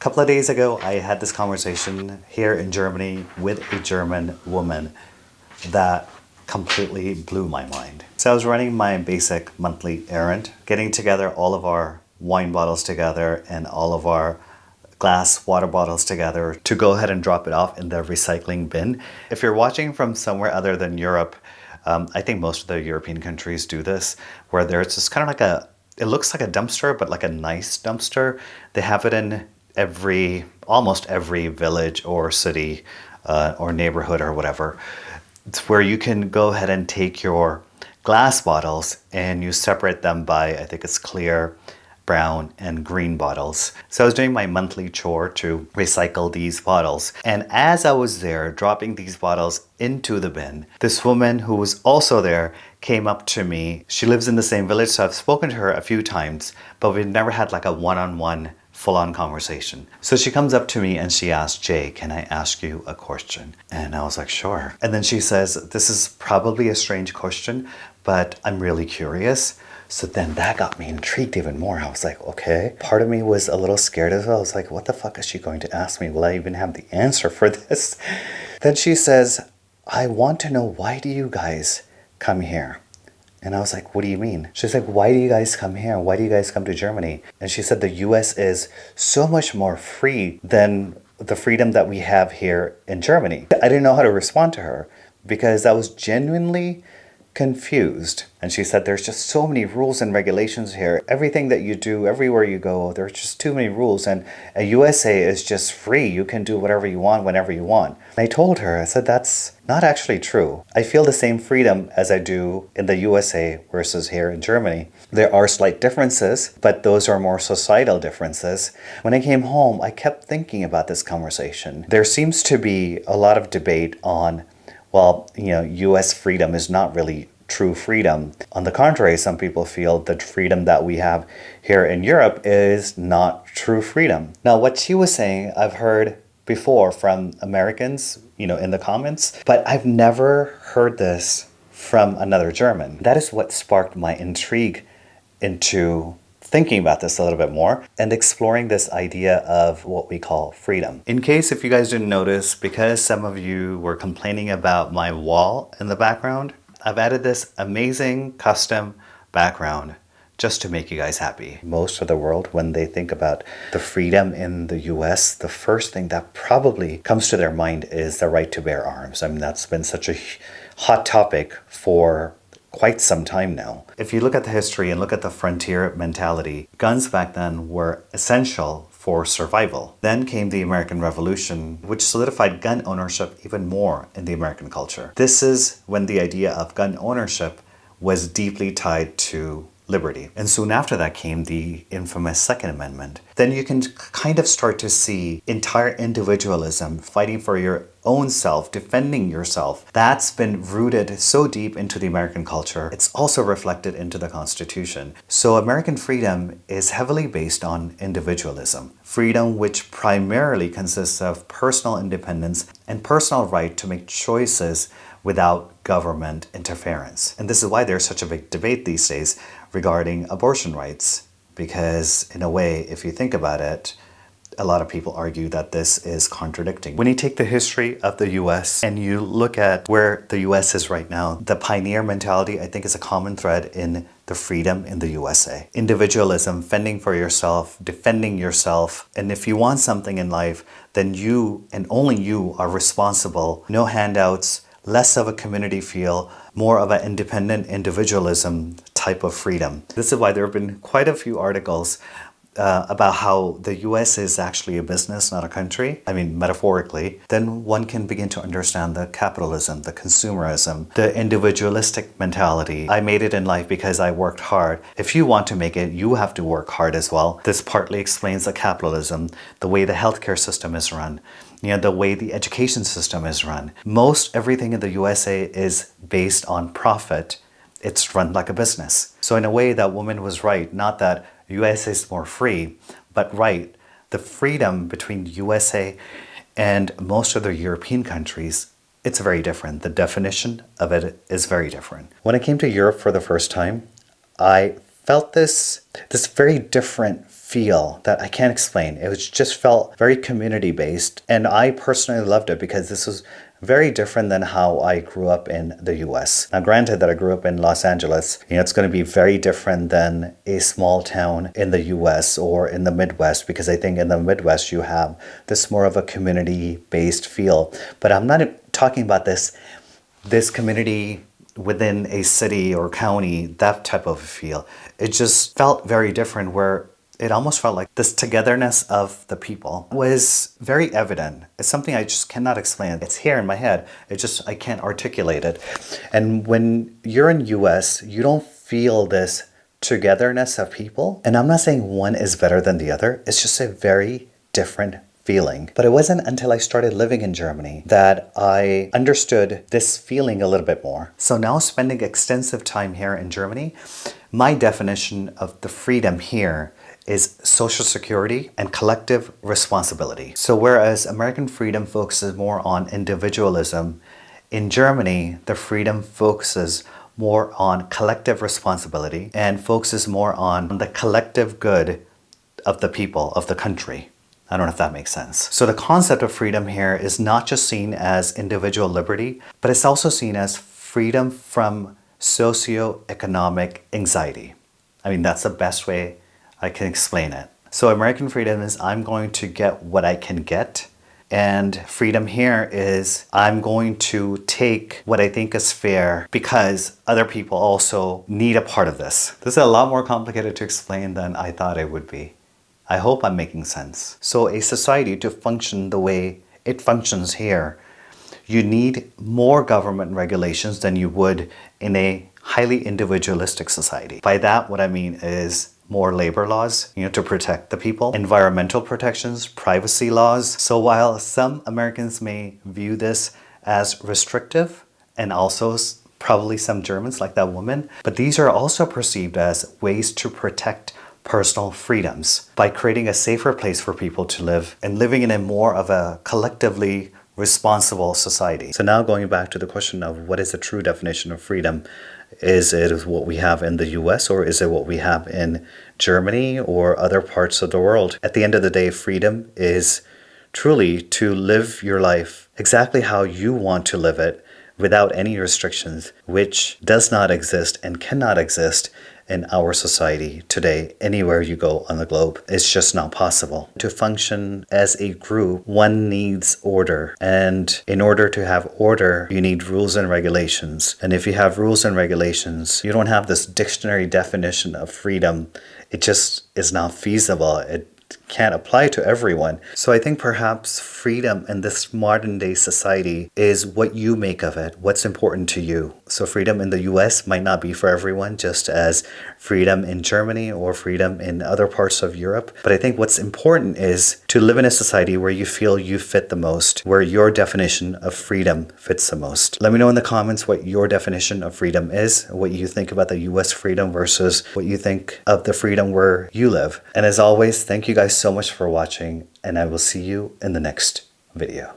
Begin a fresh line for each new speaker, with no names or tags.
couple of days ago, I had this conversation here in Germany with a German woman that completely blew my mind. So I was running my basic monthly errand, getting together all of our wine bottles together and all of our glass water bottles together to go ahead and drop it off in the recycling bin. If you're watching from somewhere other than Europe, I think most of the European countries do this, where there's just kind of like it looks like a dumpster, but like a nice dumpster. They have it in almost every village or city or neighborhood or whatever. It's where you can go ahead and take your glass bottles and you separate them by, I think it's clear, brown and green bottles. So I was doing my monthly chore to recycle these bottles. And as I was there dropping these bottles into the bin, this woman who was also there came up to me. She lives in the same village, so I've spoken to her a few times, but we've never had like a one-on-one full-on conversation. So she comes up to me and she asks, "Jay, can I ask you a question?" And I was like, "Sure." And then she says, "This is probably a strange question, but I'm really curious." So then that got me intrigued even more. I was like, okay. Part of me was a little scared as well. I was like, what the fuck is she going to ask me? Will I even have the answer for this? Then she says, "I want to know, why do you guys come here?" And I was like, "What do you mean?" She's like, "Why do you guys come here? Why do you guys come to Germany?" And she said the US is so much more free than the freedom that we have here in Germany. I didn't know how to respond to her because I was genuinely confused. And she said there's just so many rules and regulations here. Everything that you do, everywhere you go, there's just too many rules. And a USA is just free. You can do whatever you want whenever you want. And I told her, I said, that's not actually true. I feel the same freedom as I do in the USA versus here in Germany. There are slight differences, but those are more societal differences. When I came home, I kept thinking about this conversation. There seems to be a lot of debate on, well, US freedom is not really true freedom. On the contrary, some people feel that freedom that we have here in Europe is not true freedom. Now, what she was saying, I've heard before from Americans, in the comments, but I've never heard this from another German. That is what sparked my intrigue into thinking about this a little bit more and exploring this idea of what we call freedom. In case if you guys didn't notice, because some of you were complaining about my wall in the background, I've added this amazing custom background just to make you guys happy. Most of the world, when they think about the freedom in the US, the first thing that probably comes to their mind is the right to bear arms. I mean, that's been such a hot topic for quite some time now. If you look at the history and look at the frontier mentality, guns back then were essential for survival. Then came the American Revolution, which solidified gun ownership even more in the American culture. This is when the idea of gun ownership was deeply tied to liberty. And soon after that came the infamous Second Amendment. Then you can kind of start to see entire individualism, fighting for your own self, defending yourself. That's been rooted so deep into the American culture. It's also reflected into the Constitution. So American freedom is heavily based on individualism. Freedom which primarily consists of personal independence and personal right to make choices without government interference. And this is why there's such a big debate these days regarding abortion rights, because in a way, if you think about it, a lot of people argue that this is contradicting. When you take the history of the US and you look at where the US is right now, the pioneer mentality, I think, is a common thread in the freedom in the USA. Individualism, fending for yourself, defending yourself. And if you want something in life, then you and only you are responsible. No handouts, less of a community feel, more of an independent individualism type of freedom. This is why there have been quite a few articles about how the US is actually a business, not a country. I mean, metaphorically. Then one can begin to understand the capitalism, the consumerism, the individualistic mentality. I made it in life because I worked hard. If you want to make it, you have to work hard as well. This partly explains the capitalism, the way the healthcare system is run, the way the education system is run. Most everything in the USA is based on profit. It's run like a business. So in a way, that woman was right. Not that USA is more free, but right. The freedom between USA and most other European countries, it's very different. The definition of it is very different. When I came to Europe for the first time, I felt this very different feel that I can't explain. It was just felt very community based, and I personally loved it because this was very different than how I grew up in the US. Now, granted that I grew up in Los Angeles, it's going to be very different than a small town in the US or in the Midwest, because I think in the Midwest you have this more of a community based feel. But I'm not talking about this community within a city or county, that type of a feel. It just felt very different, where it almost felt like this togetherness of the people was very evident. It's something I just cannot explain. It's here in my head. I can't articulate it. And when you're in US, you don't feel this togetherness of people. And I'm not saying one is better than the other. It's just a very different feeling. But it wasn't until I started living in Germany that I understood this feeling a little bit more. So now, spending extensive time here in Germany, my definition of the freedom here is social security and collective responsibility. So whereas American freedom focuses more on individualism, in Germany, the freedom focuses more on collective responsibility and focuses more on the collective good of the people, of the country. I don't know if that makes sense. So the concept of freedom here is not just seen as individual liberty, but it's also seen as freedom from socioeconomic anxiety. I mean, that's the best way I can explain it. So American freedom is I'm going to get what I can get. And freedom here is I'm going to take what I think is fair because other people also need a part of this. This is a lot more complicated to explain than I thought it would be. I hope I'm making sense. So a society, to function the way it functions here, you need more government regulations than you would in a highly individualistic society. By that, what I mean is more labor laws, to protect the people, environmental protections, privacy laws. So while some Americans may view this as restrictive, and also probably some Germans, like that woman, but these are also perceived as ways to protect personal freedoms by creating a safer place for people to live and living in a more of a collectively responsible society. So now, going back to the question of what is the true definition of freedom, is it what we have in the US, or is it what we have in Germany or other parts of the world? At the end of the day, freedom is truly to live your life exactly how you want to live it without any restrictions, which does not exist and cannot exist in our society today. Anywhere you go on the globe, it's just not possible. To function as a group, one needs order. And in order to have order, you need rules and regulations. And if you have rules and regulations, you don't have this dictionary definition of freedom. It just is not feasible. It can't apply to everyone. So I think perhaps freedom in this modern day society is what you make of it, what's important to you. So freedom in the US might not be for everyone, just as freedom in Germany or freedom in other parts of Europe. But I think what's important is to live in a society where you feel you fit the most, where your definition of freedom fits the most. Let me know in the comments what your definition of freedom is, what you think about the US freedom versus what you think of the freedom where you live. And as always, thank you guys so much for watching, and I will see you in the next video.